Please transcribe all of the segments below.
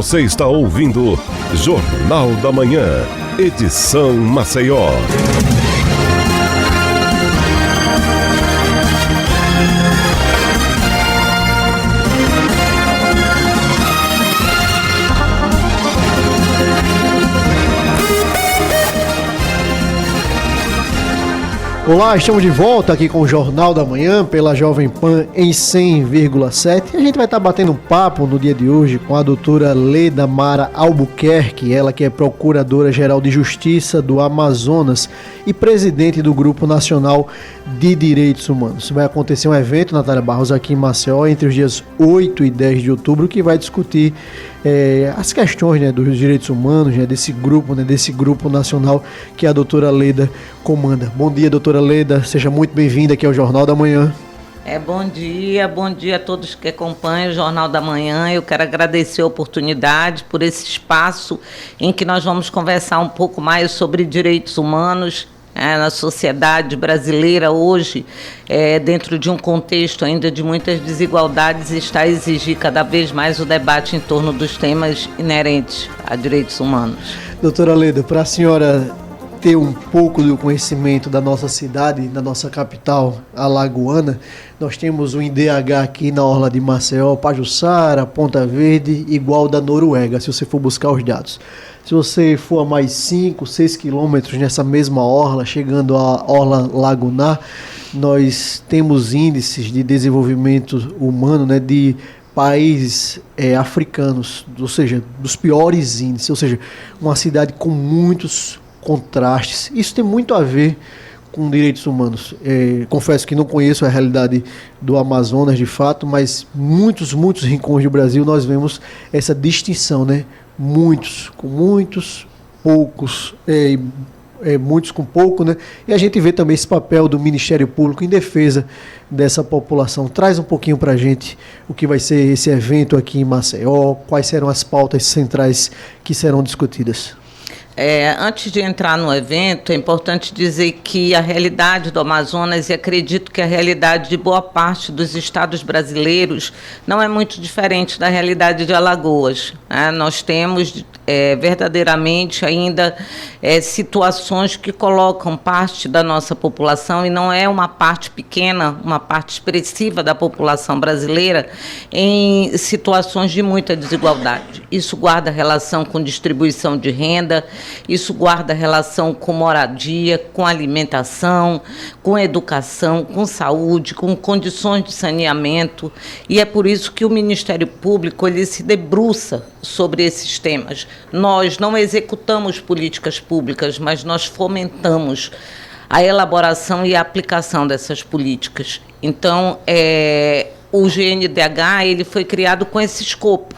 Você está ouvindo Jornal da Manhã, edição Maceió. Olá, estamos de volta aqui com o Jornal da Manhã pela Jovem Pan em 100,7. A gente vai estar batendo um papo no dia de hoje com a doutora Leda Mara Albuquerque, ela que é Procuradora-Geral de Justiça do Amazonas e presidente do Grupo Nacional de Direitos Humanos. Vai acontecer um evento, Natália Barros, aqui em Maceió, entre os dias 8 e 10 de outubro, que vai discutir as questões, dos direitos humanos, desse grupo nacional que a doutora Leda comanda. Bom dia, doutora Leda, seja muito bem-vinda aqui ao Jornal da Manhã. Bom dia a todos que acompanham o Jornal da Manhã. Eu quero agradecer a oportunidade por esse espaço em que nós vamos conversar um pouco mais sobre direitos humanos na sociedade brasileira hoje, dentro de um contexto ainda de muitas desigualdades, está a exigir cada vez mais o debate em torno dos temas inerentes a direitos humanos. Doutora Leda, para a senhora ter um pouco do conhecimento da nossa cidade, da nossa capital alagoana, nós temos um IDH aqui na orla de Maceió, Pajuçara, Ponta Verde, igual da Noruega, se você for buscar os dados. Se você for a mais 5, 6 quilômetros nessa mesma orla, chegando à orla lagunar, nós temos índices de desenvolvimento humano, de países africanos, ou seja, dos piores índices, ou seja, uma cidade com muitos contrastes. Isso tem muito a ver com direitos humanos. Confesso que não conheço a realidade do Amazonas de fato, mas muitos rincões do Brasil nós vemos essa distinção, muitos com muitos, poucos, muitos com pouco, E a gente vê também esse papel do Ministério Público em defesa dessa população. Traz um pouquinho para a gente o que vai ser esse evento aqui em Maceió, quais serão as pautas centrais que serão discutidas. Antes de entrar no evento, é importante dizer que a realidade do Amazonas, e acredito que a realidade de boa parte dos estados brasileiros, não é muito diferente da realidade de Alagoas. Nós temos verdadeiramente ainda situações que colocam parte da nossa população, e não é uma parte pequena, uma parte expressiva da população brasileira, em situações de muita desigualdade. Isso guarda relação com distribuição de renda, isso guarda relação com moradia, com alimentação, com educação, com saúde, com condições de saneamento, e é por isso que o Ministério Público ele se debruça sobre esses temas. Nós não executamos políticas públicas, mas nós fomentamos a elaboração e a aplicação dessas políticas. Então, o GNDH ele foi criado com esse escopo,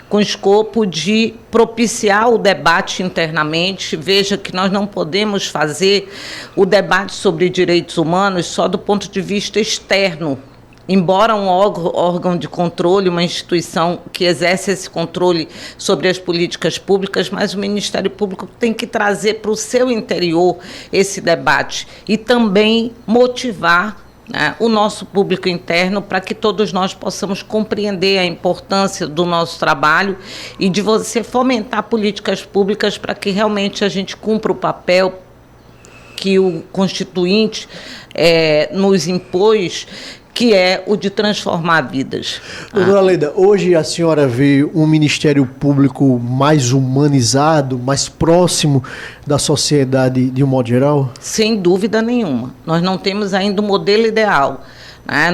com o escopo de propiciar o debate internamente. Veja que nós não podemos fazer o debate sobre direitos humanos só do ponto de vista externo. Embora um órgão de controle, uma instituição que exerce esse controle sobre as políticas públicas, mas o Ministério Público tem que trazer para o seu interior esse debate e também motivar o nosso público interno para que todos nós possamos compreender a importância do nosso trabalho e de você fomentar políticas públicas para que realmente a gente cumpra o papel que o Constituinte nos impôs, que é o de transformar vidas. Doutora Leda, hoje a senhora vê um Ministério Público mais humanizado, mais próximo da sociedade de um modo geral? Sem dúvida nenhuma. Nós não temos ainda um modelo ideal.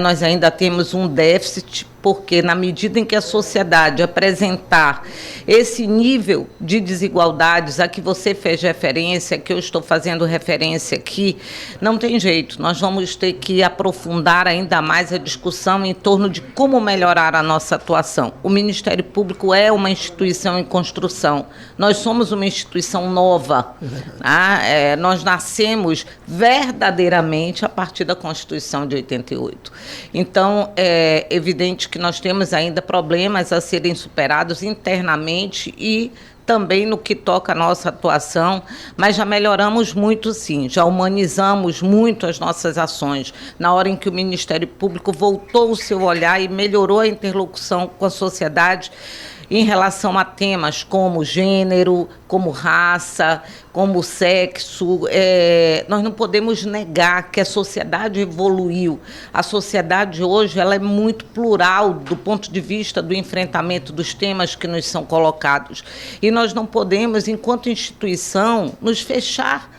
Nós ainda temos um déficit, porque na medida em que a sociedade apresentar esse nível de desigualdades a que você fez referência, que eu estou fazendo referência aqui, não tem jeito. Nós vamos ter que aprofundar ainda mais a discussão em torno de como melhorar a nossa atuação. O Ministério Público é uma instituição em construção. Nós somos uma instituição nova. Nós nascemos verdadeiramente a partir da Constituição de 88. Então, é evidente que nós temos ainda problemas a serem superados internamente e também no que toca a nossa atuação, mas já melhoramos muito, sim, já humanizamos muito as nossas ações. Na hora em que o Ministério Público voltou o seu olhar e melhorou a interlocução com a sociedade, em relação a temas como gênero, como raça, como sexo. Nós não podemos negar que a sociedade evoluiu. A sociedade hoje ela é muito plural do ponto de vista do enfrentamento dos temas que nos são colocados. E nós não podemos, enquanto instituição, nos fechar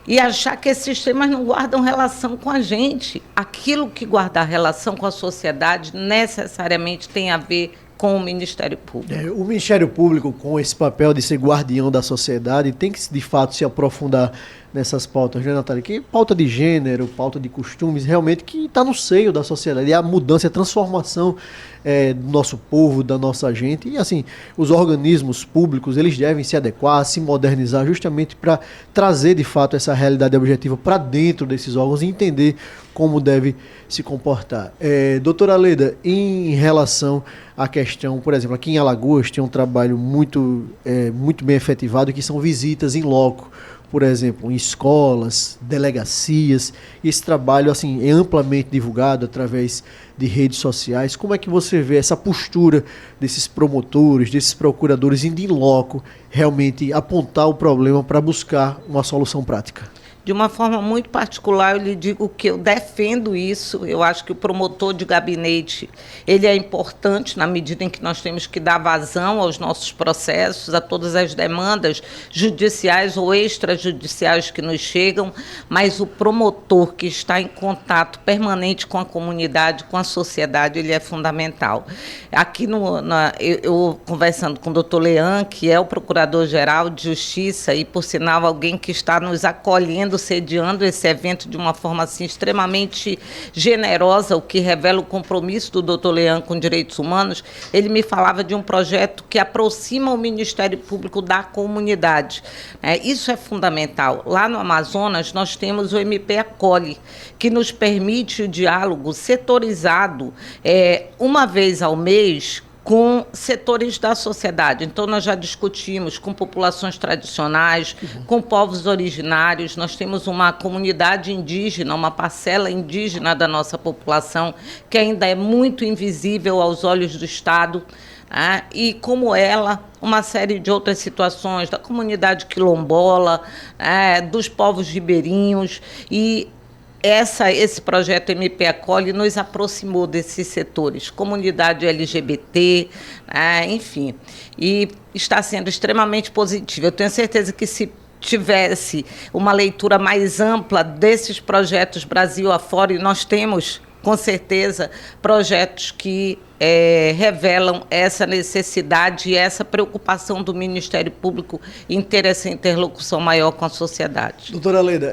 e achar que esses temas não guardam relação com a gente. Aquilo que guardar relação com a sociedade necessariamente tem a ver com o Ministério Público. O Ministério Público, com esse papel de ser guardião da sociedade, tem que, de fato, se aprofundar nessas pautas, né, Natália? Que pauta de gênero, pauta de costumes, realmente que está no seio da sociedade. E a mudança, a transformação do nosso povo, da nossa gente. E, assim, os organismos públicos, eles devem se adequar, se modernizar, justamente para trazer, de fato, essa realidade objetiva para dentro desses órgãos e entender como deve se comportar. Doutora Leda, em relação à questão, por exemplo, aqui em Alagoas tem um trabalho muito bem efetivado, que são visitas em loco, por exemplo, em escolas, delegacias. Esse trabalho assim, é amplamente divulgado através de redes sociais. Como é que você vê essa postura desses promotores, desses procuradores indo em loco, realmente apontar o problema para buscar uma solução prática? De uma forma muito particular, eu lhe digo que eu defendo isso. Eu acho que o promotor de gabinete ele é importante na medida em que nós temos que dar vazão aos nossos processos, a todas as demandas judiciais ou extrajudiciais que nos chegam, mas o promotor que está em contato permanente com a comunidade, com a sociedade, ele é fundamental. Aqui, eu conversando com o doutor Leão, que é o Procurador-Geral de Justiça e, por sinal, alguém que está nos acolhendo, sediando esse evento de uma forma assim, extremamente generosa, o que revela o compromisso do doutor Leão com direitos humanos. Ele me falava de um projeto que aproxima o Ministério Público da comunidade. Isso é fundamental. Lá no Amazonas, nós temos o MP Acolhe, que nos permite o diálogo setorizado uma vez ao mês, com setores da sociedade. Então, nós já discutimos com populações tradicionais, com povos originários. Nós temos uma comunidade indígena, uma parcela indígena da nossa população, que ainda é muito invisível aos olhos do Estado. E, como ela, uma série de outras situações, da comunidade quilombola, dos povos ribeirinhos. E esse projeto MP Acolhe nos aproximou desses setores, comunidade LGBT, enfim, e está sendo extremamente positivo. Eu tenho certeza que se tivesse uma leitura mais ampla desses projetos Brasil afora, e nós temos, com certeza, projetos que revelam essa necessidade e essa preocupação do Ministério Público em ter essa interlocução maior com a sociedade. Doutora Leda,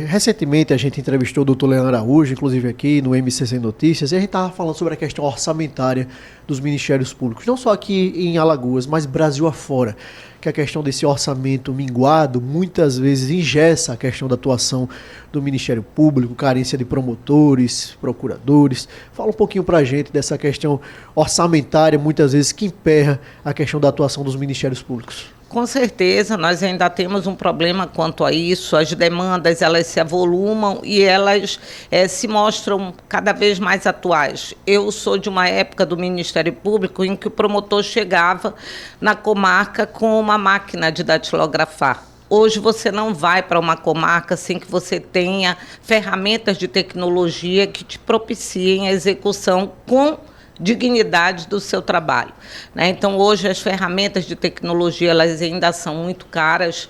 recentemente a gente entrevistou o doutor Leão Araújo, inclusive aqui no MCC Notícias, e a gente estava falando sobre a questão orçamentária dos Ministérios Públicos, não só aqui em Alagoas, mas Brasil afora, que a questão desse orçamento minguado muitas vezes engessa a questão da atuação do Ministério Público, carência de promotores, procuradores. Fala um pouquinho para a gente dessa questão orçamentária, muitas vezes, que emperra a questão da atuação dos Ministérios Públicos. Com certeza, nós ainda temos um problema quanto a isso. As demandas, elas se avolumam e elas se mostram cada vez mais atuais. Eu sou de uma época do Ministério Público em que o promotor chegava na comarca com uma máquina de datilografar. Hoje você não vai para uma comarca sem que você tenha ferramentas de tecnologia que te propiciem a execução com dignidade do seu trabalho. Então, hoje, as ferramentas de tecnologia elas ainda são muito caras.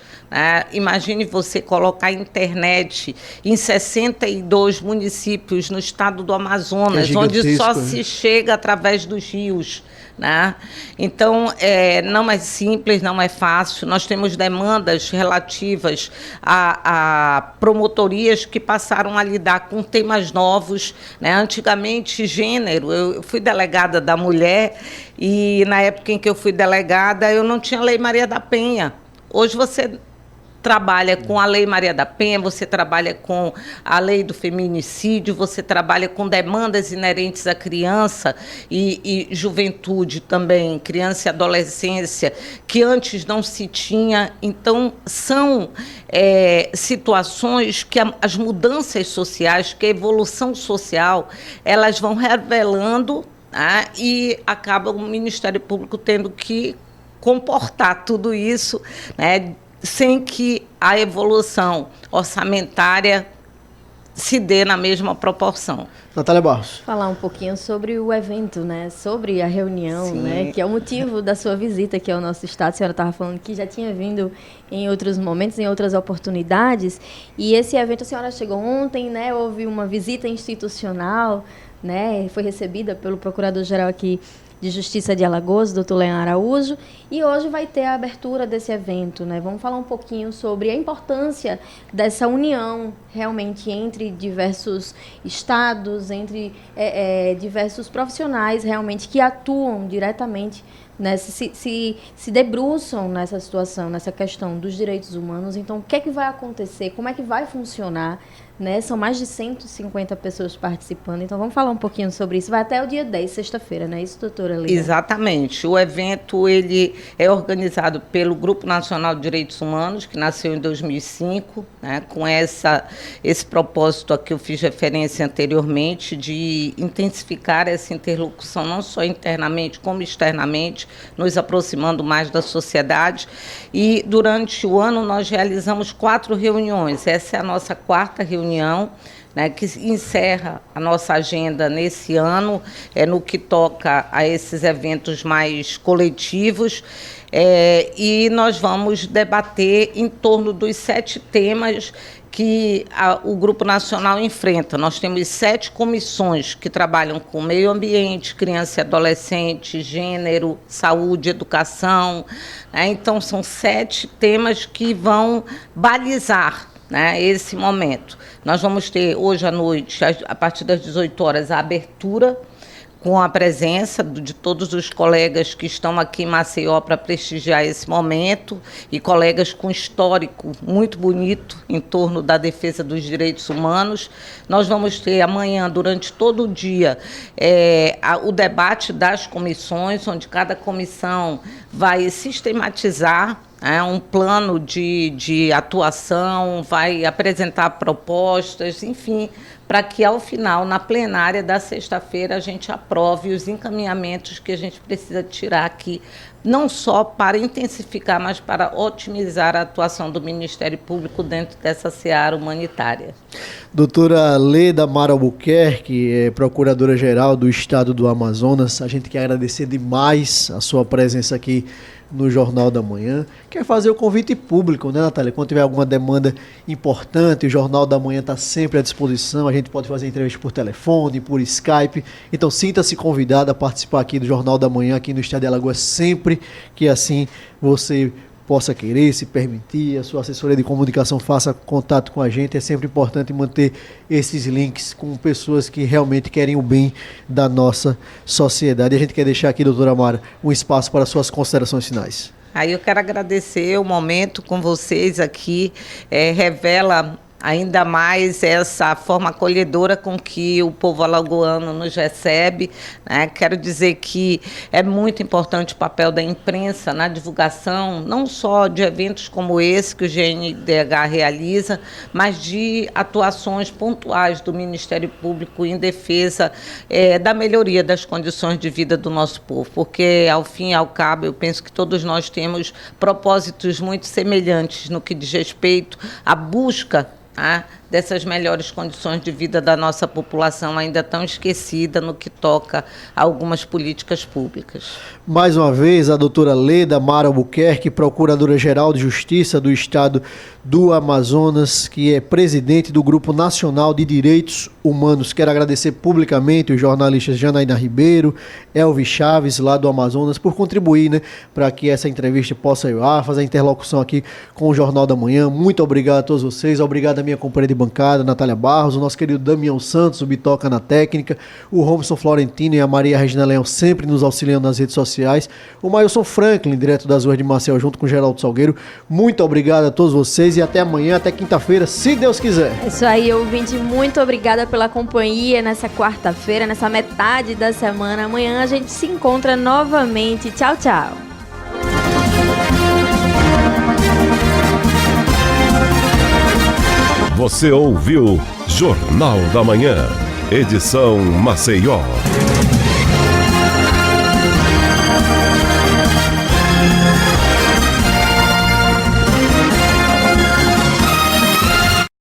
Imagine você colocar a internet em 62 municípios no estado do Amazonas, onde só se chega através dos rios. Então, não é simples, não é fácil. Nós temos demandas relativas a promotorias que passaram a lidar com temas novos. Antigamente, gênero, eu fui delegada da mulher e, na época em que eu fui delegada, eu não tinha Lei Maria da Penha. Hoje você trabalha com a Lei Maria da Penha, você trabalha com a lei do feminicídio, você trabalha com demandas inerentes à criança e juventude também, criança e adolescência, que antes não se tinha. Então, são situações que as mudanças sociais, que a evolução social, elas vão revelando né? E acaba o Ministério Público tendo que comportar tudo isso, né, sem que a evolução orçamentária se dê na mesma proporção. Natália Barros. Falar um pouquinho sobre o evento, né? Sobre a reunião, né? Que é o motivo da sua visita aqui ao nosso estado. A senhora estava falando que já tinha vindo em outros momentos, em outras oportunidades. E esse evento, a senhora chegou ontem, né? Houve uma visita institucional, né? Foi recebida pelo Procurador-Geral aqui de Justiça de Alagoas, doutor Leão Araújo, e hoje vai ter a abertura desse evento, né? Vamos falar um pouquinho sobre a importância dessa união realmente entre diversos estados, entre diversos profissionais realmente que atuam diretamente, né, se debruçam nessa situação, nessa questão dos direitos humanos. Então, o que é que vai acontecer? Como é que vai funcionar? Né? São mais de 150 pessoas participando, então vamos falar um pouquinho sobre isso. Vai até o dia 10, sexta-feira, não é isso, doutora Leda? Exatamente. O evento ele é organizado pelo Grupo Nacional de Direitos Humanos, que nasceu em 2005, né, com esse propósito a que eu fiz referência anteriormente, de intensificar essa interlocução, não só internamente como externamente, nos aproximando mais da sociedade. E durante o ano nós realizamos 4 reuniões. Essa é a nossa 4ª reunião, né, que encerra a nossa agenda nesse ano, no que toca a esses eventos mais coletivos, e nós vamos debater em torno dos 7 temas que o Grupo Nacional enfrenta. Nós temos 7 comissões que trabalham com meio ambiente, criança e adolescente, gênero, saúde, educação, né? Então, são 7 temas que vão balizar, né, esse momento. Nós vamos ter hoje à noite, a partir das 18 horas, a abertura, com a presença de todos os colegas que estão aqui em Maceió para prestigiar esse momento, e colegas com histórico muito bonito em torno da defesa dos direitos humanos. Nós vamos ter amanhã, durante todo o dia, o debate das comissões, onde cada comissão vai sistematizar um plano de atuação, vai apresentar propostas, enfim, para que, ao final, na plenária da sexta-feira, a gente aprove os encaminhamentos que a gente precisa tirar aqui, não só para intensificar, mas para otimizar a atuação do Ministério Público dentro dessa seara humanitária. Doutora Leda Mara Albuquerque, Procuradora-Geral do Estado do Amazonas, a gente quer agradecer demais a sua presença aqui no Jornal da Manhã. Quer fazer o convite público, né, Natália? Quando tiver alguma demanda importante, o Jornal da Manhã está sempre à disposição. A gente pode fazer entrevista por telefone, por Skype. Então, sinta-se convidada a participar aqui do Jornal da Manhã, aqui no Estado de Alagoas, sempre que assim você possa querer, se permitir, a sua assessoria de comunicação faça contato com a gente. É sempre importante manter esses links com pessoas que realmente querem o bem da nossa sociedade. A gente quer deixar aqui, doutora Mara, um espaço para suas considerações finais. Aí eu quero agradecer o momento com vocês aqui, revela ainda mais essa forma acolhedora com que o povo alagoano nos recebe, né? Quero dizer que é muito importante o papel da imprensa na divulgação, não só de eventos como esse que o GNDH realiza, mas de atuações pontuais do Ministério Público em defesa da melhoria das condições de vida do nosso povo, porque, ao fim e ao cabo, eu penso que todos nós temos propósitos muito semelhantes no que diz respeito à busca dessas melhores condições de vida da nossa população, ainda tão esquecida no que toca a algumas políticas públicas. Mais uma vez, a doutora Leda Mara Albuquerque, Procuradora-Geral de Justiça do Estado do Amazonas, que é presidente do Grupo Nacional de Direitos Humanos. Quero agradecer publicamente os jornalistas Janaína Ribeiro, Elvis Chaves, lá do Amazonas, por contribuir, né, para que essa entrevista possa ir lá, fazer a interlocução aqui com o Jornal da Manhã. Muito obrigado a todos vocês, obrigado à minha companheira de bancada, Natália Barros, o nosso querido Damião Santos, o Bitoca na técnica, o Robson Florentino e a Maria Regina Leão sempre nos auxiliando nas redes sociais, o Mailson Franklin, direto das ruas de Maceió, junto com o Geraldo Salgueiro. Muito obrigado a todos vocês e até amanhã, até quinta-feira, se Deus quiser. Isso aí, ouvinte, muito obrigada pela companhia nessa quarta-feira, nessa metade da semana. Amanhã a gente se encontra novamente. Tchau, tchau. Você ouviu Jornal da Manhã, edição Maceió.